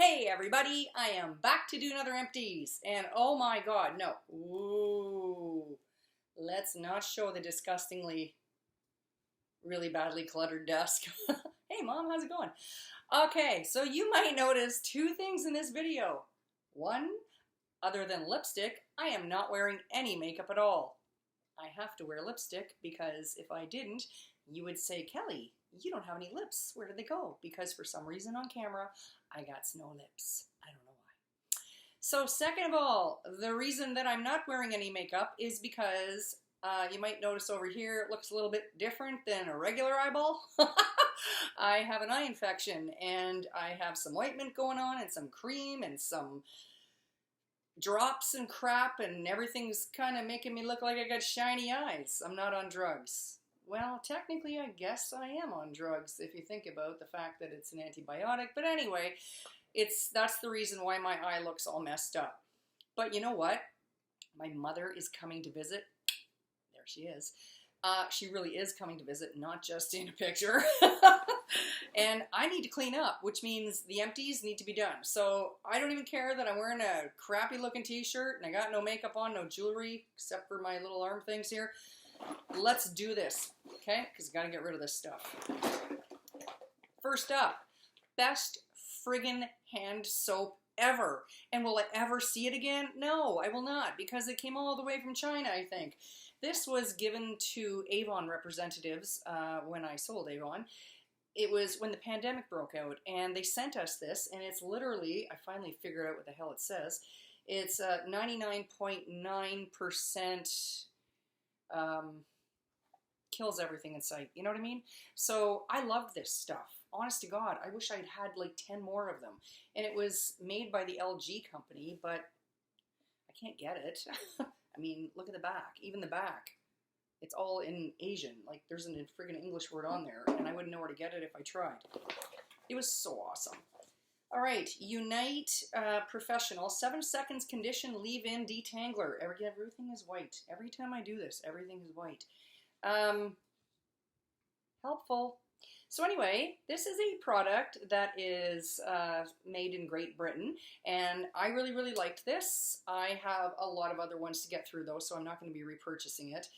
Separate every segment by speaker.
Speaker 1: Hey everybody, I am back to do another Empties, and oh my god, no, ooh, let's not show the disgustingly, really badly cluttered desk. Hey mom, how's it going? Okay, so you might notice two things in this video. One, other than lipstick, I am not wearing any makeup at all. I have to wear lipstick because if I didn't, you would say, Kelly, you don't have any lips. Where did they go? Because for some reason on camera, I got no lips. I don't know why. So second of all, the reason that I'm not wearing any makeup is because you might notice over here it looks a little bit different than a regular eyeball. I have an eye infection and I have some ointment going on and some cream and some drops and crap, and everything's kind of making me look like I got shiny eyes. I'm not on drugs. Well, technically, I guess I am on drugs if you think about the fact that it's an antibiotic. But anyway, that's the reason why my eye looks all messed up. But you know what? My mother is coming to visit. There she is. She really is coming to visit, not just in a picture. And I need to clean up, which means the empties need to be done. So I don't even care that I'm wearing a crappy looking t-shirt and I got no makeup on, no jewelry, except for my little arm things here. Let's do this, okay? Because I gotta get rid of this stuff. First up, best friggin' hand soap ever. And will I ever see it again? No, I will not, because it came all the way from China, I think. This was given to Avon representatives when I sold Avon. It was when the pandemic broke out, and they sent us this, and it's literally, I finally figured out what the hell it says, it's 99.9% kills everything in sight, you know what I mean? So I loved this stuff. Honest to God, I wish I'd had like 10 more of them. And it was made by the LG company, but I can't get it. I mean, look at the back, even the back. It's all in Asian. Like, there's a friggin' English word on there, and I wouldn't know where to get it if I tried. It was so awesome. All right, Unite Professional 7 seconds condition leave-in detangler. Everything is white. Every time I do this, everything is white. Helpful. So anyway, this is a product that is made in Great Britain, and I really, really liked this. I have a lot of other ones to get through though, so I'm not going to be repurchasing it.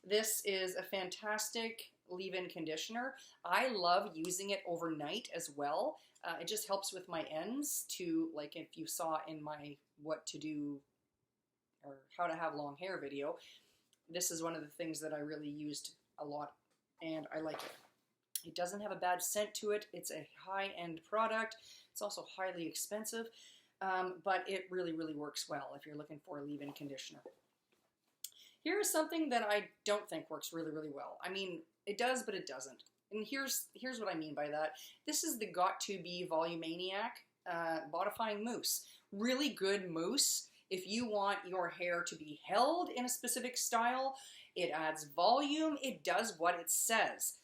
Speaker 1: This is a fantastic leave-in conditioner. I love using it overnight as well. It just helps with my ends to, like if you saw in my what to do or how to have long hair video, this is one of the things that I really used a lot, and I like it. It doesn't have a bad scent to it. It's a high-end product. It's also highly expensive, but it really, really works well if you're looking for a leave-in conditioner. Here is something that I don't think works really, really well. I mean, it does, but it doesn't. And here's what I mean by that. This is the Got2b Volumaniac Biotherm mousse. Really good mousse. If you want your hair to be held in a specific style, it adds volume. It does what it says.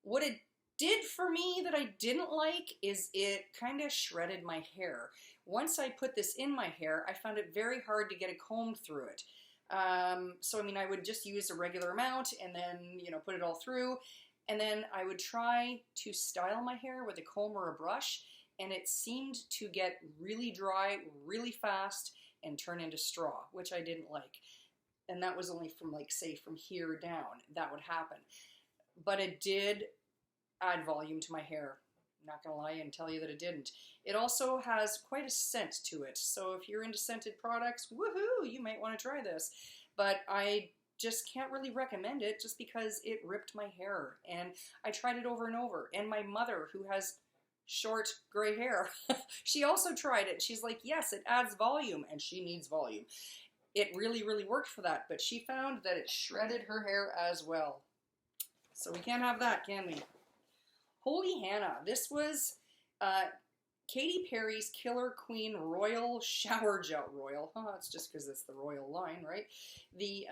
Speaker 1: What it did for me that I didn't like is it kind of shredded my hair. Once I put this in my hair, I found it very hard to get a comb through it. So I mean, I would just use a regular amount and then, you know, put it all through. And then I would try to style my hair with a comb or a brush, and it seemed to get really dry really fast and turn into straw, which I didn't like. And that was only from, like, say, from here down. That would happen. But it did add volume to my hair. I'm not gonna lie and tell you that it didn't. It also has quite a scent to it. So if you're into scented products, woohoo, you might want to try this. But I just can't really recommend it just because it ripped my hair. And I tried it over and over. And my mother, who has short gray hair, she also tried it. She's like, yes, it adds volume, and she needs volume. It really, really worked for that. But she found that it shredded her hair as well. So we can't have that, can we? Holy Hannah. This was Katy Perry's Killer Queen Royal Shower Gel. Royal, huh? It's just because it's the royal line, right? The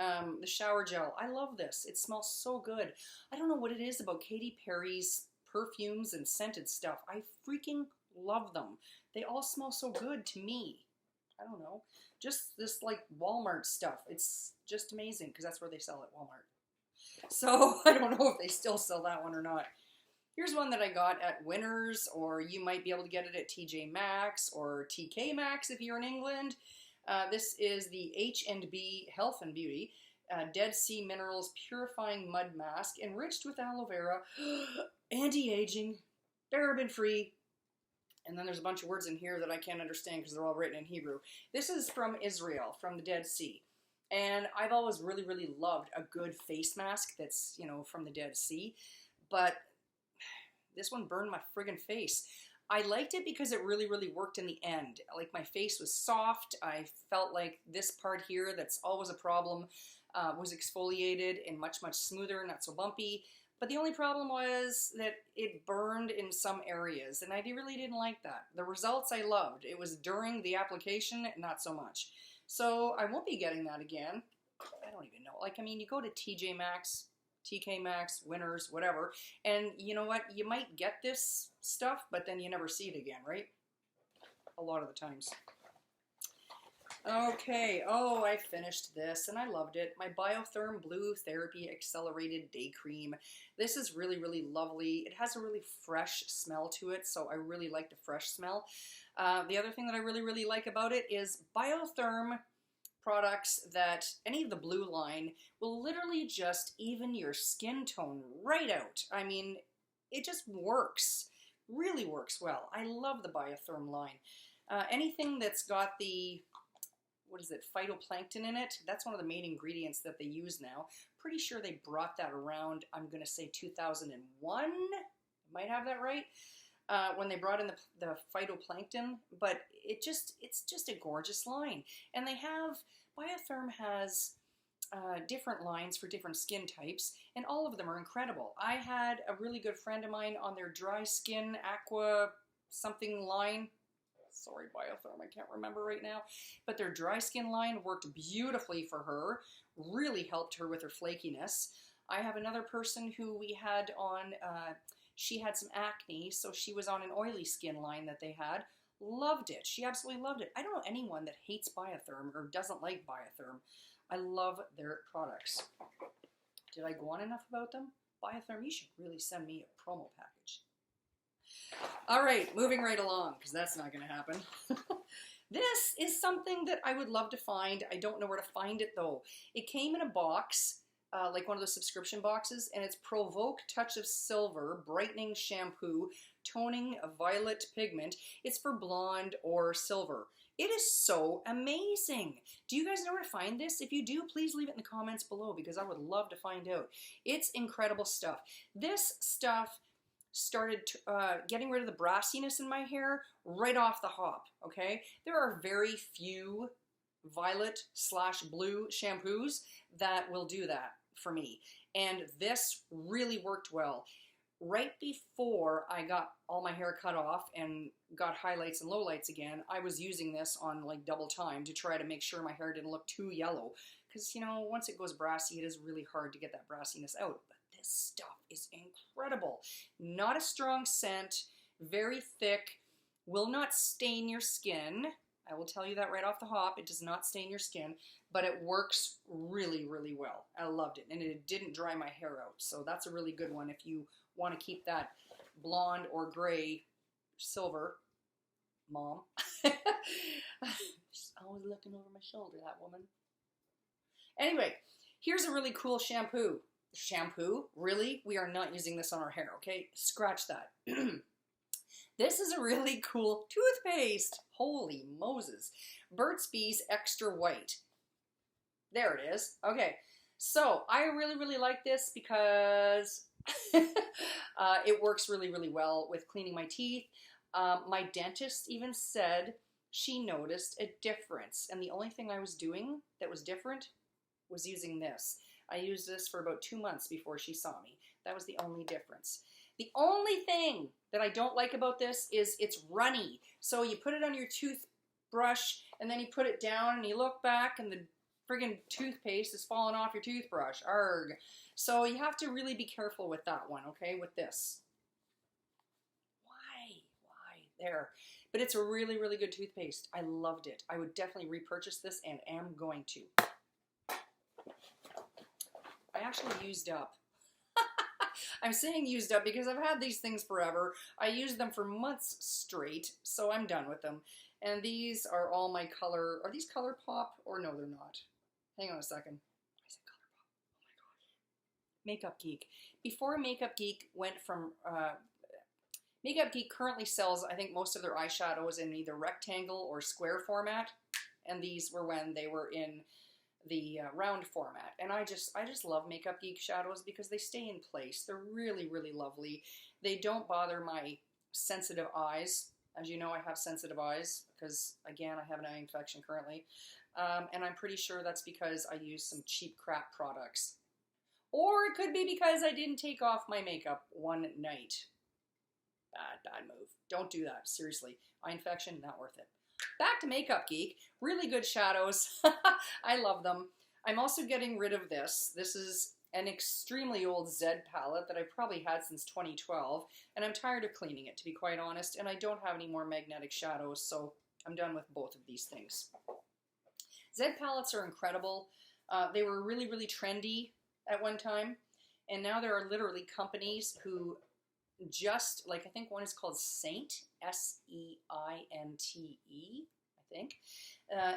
Speaker 1: shower gel. I love this. It smells so good. I don't know what it is about Katy Perry's perfumes and scented stuff. I freaking love them. They all smell so good to me. I don't know. Just this like Walmart stuff. It's just amazing because that's where they sell it, Walmart. So I don't know if they still sell that one or not. Here's one that I got at Winners, or you might be able to get it at TJ Maxx or TK Maxx if you're in England. This is the H&B Health and Beauty Dead Sea Minerals Purifying Mud Mask, enriched with aloe vera, anti-aging, paraben-free. And then there's a bunch of words in here that I can't understand because they're all written in Hebrew. This is from Israel, from the Dead Sea. And I've always really, really loved a good face mask that's, you know, from the Dead Sea. But this one burned my friggin' face. I liked it because it really, really worked in the end. Like, my face was soft. I felt like this part here, that's always a problem, was exfoliated and much, much smoother, not so bumpy. But the only problem was that it burned in some areas, and I really didn't like that. The results I loved. It was during the application, not so much. So I won't be getting that again. I don't even know. Like, I mean, you go to TJ Maxx, TK Maxx, Winners, whatever, and you know what? You might get this stuff, but then you never see it again, right? A lot of the times. Okay, oh, I finished this and I loved it. My Biotherm Blue Therapy Accelerated Day Cream. This is really, really lovely. It has a really fresh smell to it, so I really like the fresh smell. The other thing that I really, really like about it is Biotherm products that any of the blue line will literally just even your skin tone right out. I mean, it just works. Really works well. I love the Biotherm line. Anything that's got the, what is it, phytoplankton in it, that's one of the main ingredients that they use now. Pretty sure they brought that around, I'm going to say 2001, might have that right, when they brought in the phytoplankton, but it's just a gorgeous line. And they have, Biotherm has different lines for different skin types, and all of them are incredible. I had a really good friend of mine on their dry skin aqua something line. Sorry, Biotherm, I can't remember right now. But their dry skin line worked beautifully for her, really helped her with her flakiness. I have another person who we had on, she had some acne, so she was on an oily skin line that they had. Loved it. She absolutely loved it. I don't know anyone that hates Biotherm or doesn't like Biotherm. I love their products. Did I go on enough about them? Biotherm, you should really send me a promo package. All right, moving right along, because that's not going to happen. This is something that I would love to find. I don't know where to find it, though. It came in a box, like one of those subscription boxes, and it's Provoke Touch of Silver Brightening Shampoo, Toning a Violet Pigment. It's for blonde or silver. It is so amazing. Do you guys know where to find this? If you do, please leave it in the comments below, because I would love to find out. It's incredible stuff. This stuff started getting rid of the brassiness in my hair right off the hop, okay? There are very few violet/blue shampoos that will do that for me, and this really worked well. Right before I got all my hair cut off and got highlights and lowlights again, I was using this on like double time to try to make sure my hair didn't look too yellow, because, you know, once it goes brassy, it is really hard to get that brassiness out. But this stuff is incredible. Not a strong scent, very thick, will not stain your skin. I will tell you that right off the hop. It does not stain your skin, but it works really, really well. I loved it, and it didn't dry my hair out. So that's a really good one if you want to keep that blonde or gray, silver, mom. She's always looking over my shoulder, that woman. Anyway, here's a really cool shampoo. Shampoo? Really? We are not using this on our hair, okay? Scratch that. This is a really cool toothpaste. Holy Moses. Burt's Bees Extra White. There it is. Okay, so I really, really like this because it works really, really well with cleaning my teeth. My dentist even said she noticed a difference, and the only thing I was doing that was different was using this. I used this for about 2 months before she saw me. That was the only difference. The only thing that I don't like about this is it's runny. So you put it on your toothbrush, and then you put it down, and you look back, and the friggin' toothpaste is falling off your toothbrush. Arg. So you have to really be careful with that one, okay, with this. Why? There. But it's a really, really good toothpaste. I loved it. I would definitely repurchase this and am going to. I actually used up I'm saying used up because I've had these things forever. I used them for months straight, so I'm done with them. And these are all my color. Are these ColourPop or no, they're not? Hang on a second. I said ColourPop. Oh my gosh. Makeup Geek. Before Makeup Geek went from Makeup Geek currently sells, I think, most of their eyeshadows in either rectangle or square format, and these were when they were in the round format. And I just love Makeup Geek shadows because they stay in place. They're really, really lovely. They don't bother my sensitive eyes. As you know, I have sensitive eyes because, again, I have an eye infection currently. And I'm pretty sure that's because I use some cheap crap products. Or it could be because I didn't take off my makeup one night. Bad move. Don't do that. Seriously. Eye infection, not worth it. Back to Makeup Geek. Really good shadows. I love them. I'm also getting rid of this. This is an extremely old Z palette that I've probably had since 2012, and I'm tired of cleaning it, to be quite honest, and I don't have any more magnetic shadows, so I'm done with both of these things. Z palettes are incredible. They were really, really trendy at one time, and now there are literally companies who just, like, I think one is called Saint, S-E-I-N-T-E, I think,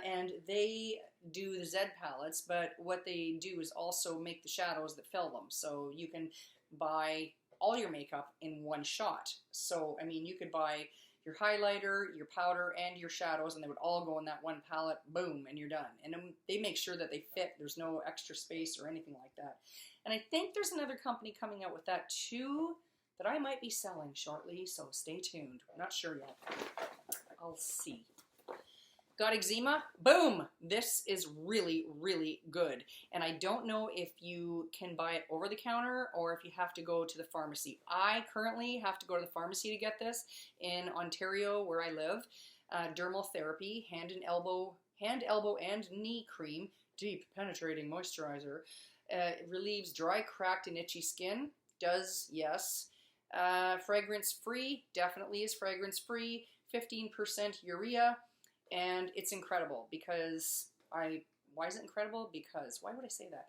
Speaker 1: and they do the Z palettes, but what they do is also make the shadows that fill them, so you can buy all your makeup in one shot. So, I mean, you could buy your highlighter, your powder, and your shadows, and they would all go in that one palette, boom, and you're done. And they make sure that they fit. There's no extra space or anything like that. And I think there's another company coming out with that too, that I might be selling shortly, so stay tuned. I'm not sure yet. I'll see. Got eczema? Boom! This is really, really good. And I don't know if you can buy it over the counter or if you have to go to the pharmacy. I currently have to go to the pharmacy to get this in Ontario, where I live. Dermal therapy, hand, elbow, and knee cream, deep penetrating moisturizer. It relieves dry, cracked, and itchy skin. Does, yes. Fragrance-free, definitely is fragrance-free, 15% urea, and it's incredible because why is it incredible? Because, why would I say that?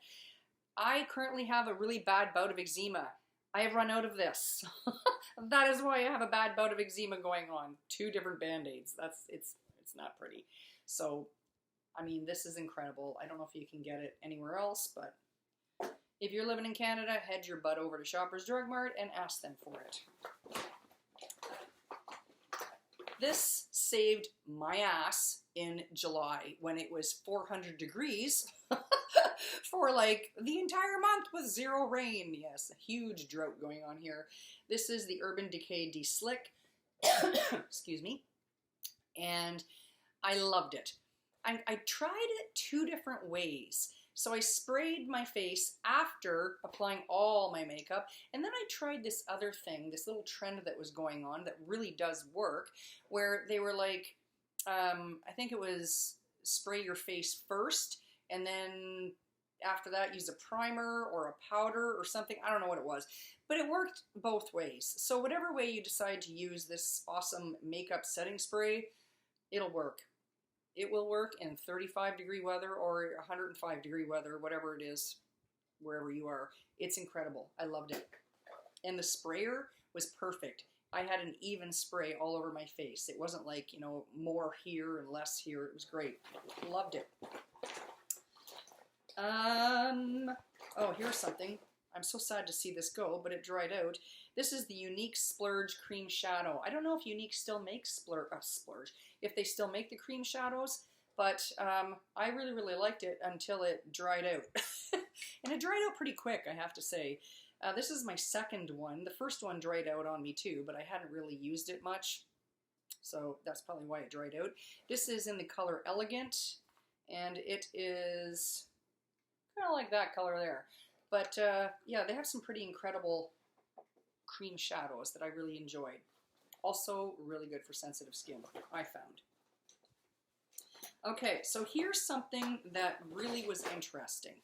Speaker 1: I currently have a really bad bout of eczema. I have run out of this. That is why I have a bad bout of eczema going on. 2 different Band-Aids. It's not pretty. So, I mean, this is incredible. I don't know if you can get it anywhere else, but if you're living in Canada, head your butt over to Shoppers Drug Mart and ask them for it. This saved my ass in July when it was 400 degrees for like the entire month with 0 rain. Yes, a huge drought going on here. This is the Urban Decay De-Slick. Excuse me. And I loved it. I tried it 2 different ways. So I sprayed my face after applying all my makeup, and then I tried this other thing, this little trend that was going on that really does work, where they were like, I think it was spray your face first, and then after that use a primer or a powder or something. I don't know what it was, but it worked both ways. So whatever way you decide to use this awesome makeup setting spray, it'll work. It will work in 35-degree weather or 105-degree weather, whatever it is, wherever you are. It's incredible. I loved it. And the sprayer was perfect. I had an even spray all over my face. It wasn't like, you know, more here and less here. It was great. Loved it. Oh, here's something. I'm so sad to see this go, but it dried out. This is the Unique Splurge Cream Shadow. I don't know if Unique still makes Splurge, if they still make the cream shadows, but I really, really liked it until it dried out. And it dried out pretty quick, I have to say. This is my second one. The first one dried out on me too, but I hadn't really used it much, so that's probably why it dried out. This is in the color Elegant, and it is kind of like that color there. But yeah, they have some pretty incredible cream shadows that I really enjoyed. Also really good for sensitive skin, I found. Okay, so here's something that really was interesting.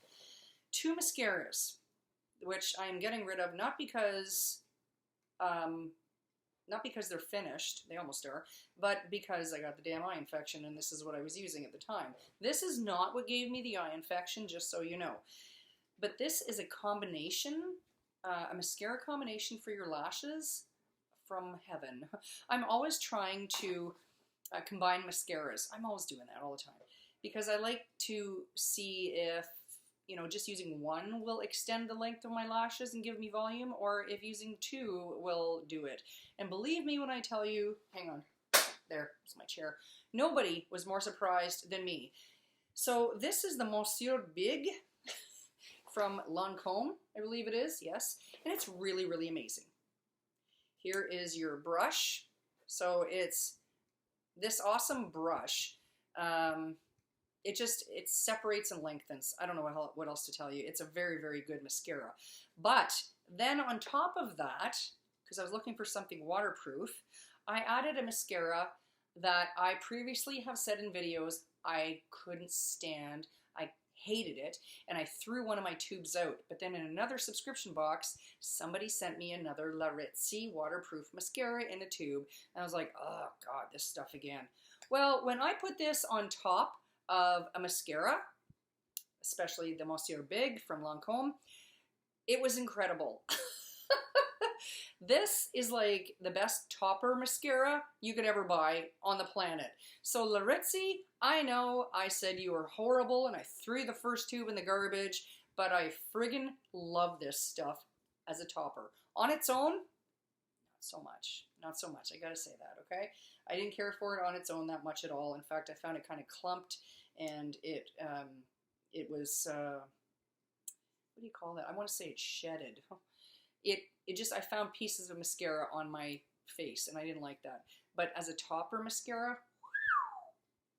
Speaker 1: 2 mascaras, which I'm getting rid of not because they're finished, they almost are, but because I got the damn eye infection and this is what I was using at the time. This is not what gave me the eye infection, just so you know. But this is a combination a mascara combination for your lashes from heaven. I'm always trying to combine mascaras. I'm always doing that all the time because I like to see if, you know, just using one will extend the length of my lashes and give me volume, or if using two will do it. And believe me when I tell you, hang on, there's my chair. Nobody was more surprised than me. So this is the Monsieur Big from Lancome, I believe it is, yes. And it's really, really amazing. Here is your brush. So it's this awesome brush. It separates and lengthens. I don't know what else to tell you. It's a very, very good mascara. But then on top of that, because I was looking for something waterproof, I added a mascara that I previously have said in videos I couldn't stand. I hated it, and I threw one of my tubes out. But then in another subscription box, somebody sent me another Laritzy waterproof mascara in a tube, and I was like, oh God, this stuff again. Well, when I put this on top of a mascara, especially the Monsieur Big from Lancome, it was incredible. This is like the best topper mascara you could ever buy on the planet. So Laritzy, I know I said you were horrible and I threw the first tube in the garbage, but I friggin' love this stuff as a topper. On its own, not so much. Not so much, I gotta say that, okay? I didn't care for it on its own that much at all. In fact, I found it kind of clumped, and it was, what do you call that? I want to say it shedded. I found pieces of mascara on my face, and I didn't like that. But as a topper mascara,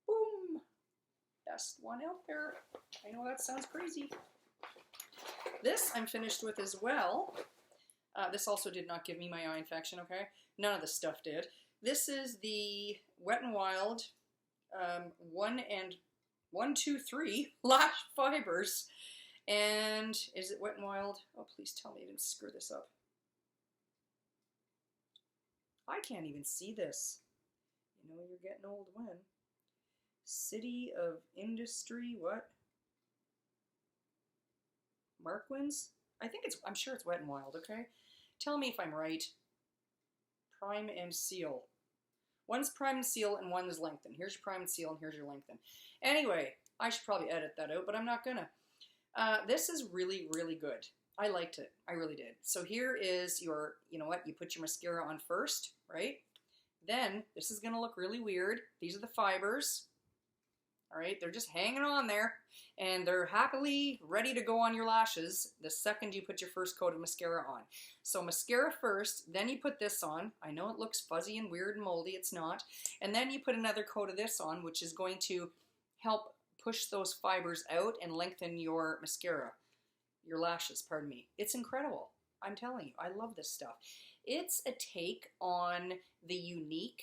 Speaker 1: boom, best one out there. I know that sounds crazy. This I'm finished with as well. This also did not give me my eye infection, okay? None of the stuff did. This is the Wet n Wild 1, 2, 3 Lash Fibers. And is it Wet n Wild? Oh, please tell me I didn't screw this up. I can't even see this. You know you're getting old when. City of Industry, what? Marquins? I'm sure it's Wet n Wild, okay? Tell me if I'm right. Prime and Seal. One's Prime and Seal and one is Lengthen. Here's your Prime and Seal and here's your Lengthen. Anyway, I should probably edit that out, but I'm not gonna. This is really, really good. I liked it. I really did. So here is your, you know what, you put your mascara on first, right? Then, this is going to look really weird. These are the fibers. All right, they're just hanging on there, and they're happily ready to go on your lashes the second you put your first coat of mascara on. So mascara first, then you put this on. I know it looks fuzzy and weird and moldy. It's not. And then you put another coat of this on, which is going to help push those fibers out and lengthen your mascara, your lashes, pardon me. It's incredible. I'm telling you, I love this stuff. It's a take on the Unique.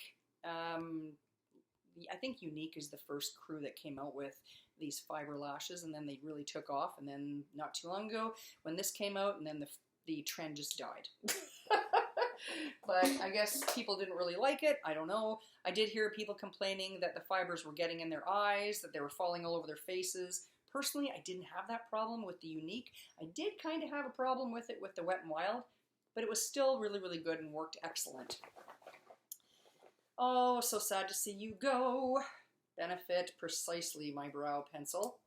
Speaker 1: I think Unique is the first crew that came out with these fiber lashes, and then they really took off, and then not too long ago when this came out, and then the trend just died. But I guess people didn't really like it. I don't know. I did hear people complaining that the fibers were getting in their eyes, that they were falling all over their faces. Personally, I didn't have that problem with the Unique. I did kind of have a problem with it with the Wet n Wild, but it was still really, really good and worked excellent. Oh, so sad to see you go. Benefit Precisely, my brow pencil.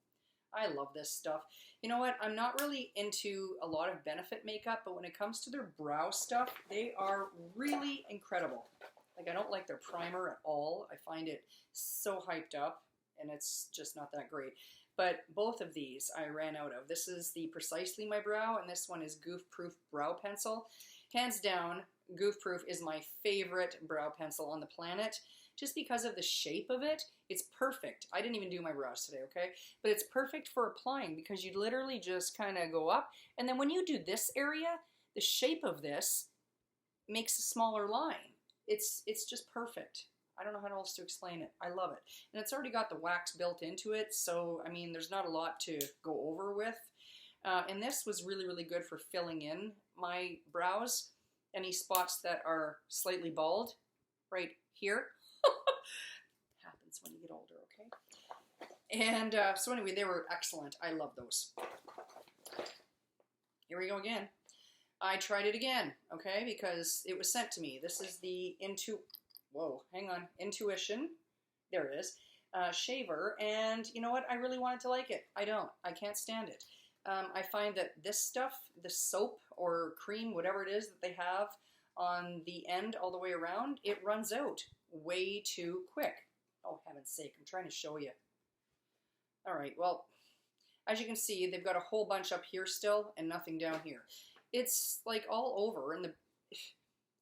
Speaker 1: I love this stuff. You know what? I'm not really into a lot of Benefit makeup, but when it comes to their brow stuff, they are really incredible. Like, I don't like their primer at all. I find it so hyped up, and it's just not that great. But both of these I ran out of. This is the Precisely My Brow, and this one is Goof Proof Brow Pencil. Hands down, Goof Proof is my favorite brow pencil on the planet. Just because of the shape of it, it's perfect. I didn't even do my brows today, okay? But it's perfect for applying because you literally just kind of go up. And then when you do this area, the shape of this makes a smaller line. It's just perfect. I don't know how else to explain it. I love it. And it's already got the wax built into it, so, I mean, there's not a lot to go over with. And this was really, really good for filling in my brows. Any spots that are slightly bald, right here. Happens when you get older, okay? And so anyway, they were excellent. I love those. Here we go again. I tried it again, okay, because it was sent to me. This is the Intuition, there it is, shaver, and you know what, I really wanted to like it. I can't stand it. I find that this stuff, the soap or cream, whatever it is that they have on the end all the way around, it runs out way too quick. Oh, heaven's sake, I'm trying to show you. All right, well, as you can see, they've got a whole bunch up here still and nothing down here. It's like all over, and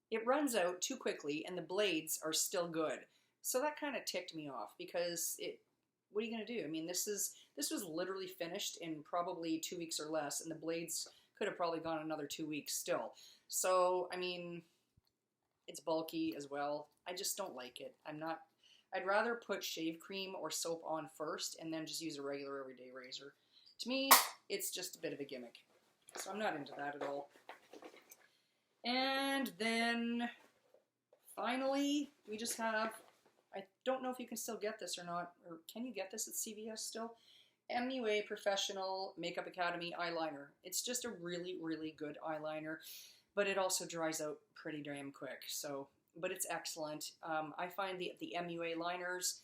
Speaker 1: it runs out too quickly, and the blades are still good. So that kind of ticked me off, because what are you going to do? I mean, this was literally finished in probably 2 weeks or less, and the blades could have probably gone another 2 weeks still. So, I mean, it's bulky as well. I just don't like it. I'd rather put shave cream or soap on first and then just use a regular everyday razor. To me, it's just a bit of a gimmick. So I'm not into that at all. And then, finally, we just have, I don't know if you can still get this or not, or can you get this at CVS still? MUA Professional Makeup Academy eyeliner. It's just a really, really good eyeliner, but it also dries out pretty damn quick. So, but it's excellent. I find the MUA liners,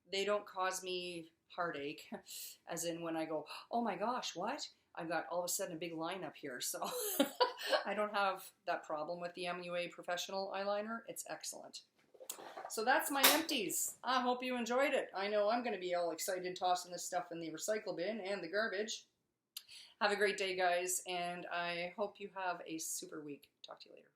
Speaker 1: they don't cause me heartache, as in when I go, oh my gosh, what? I've got all of a sudden a big line up here. So I don't have that problem with the MUA Professional eyeliner. It's excellent. So that's my empties. I hope you enjoyed it. I know I'm going to be all excited tossing this stuff in the recycle bin and the garbage. Have a great day, guys, and I hope you have a super week. Talk to you later.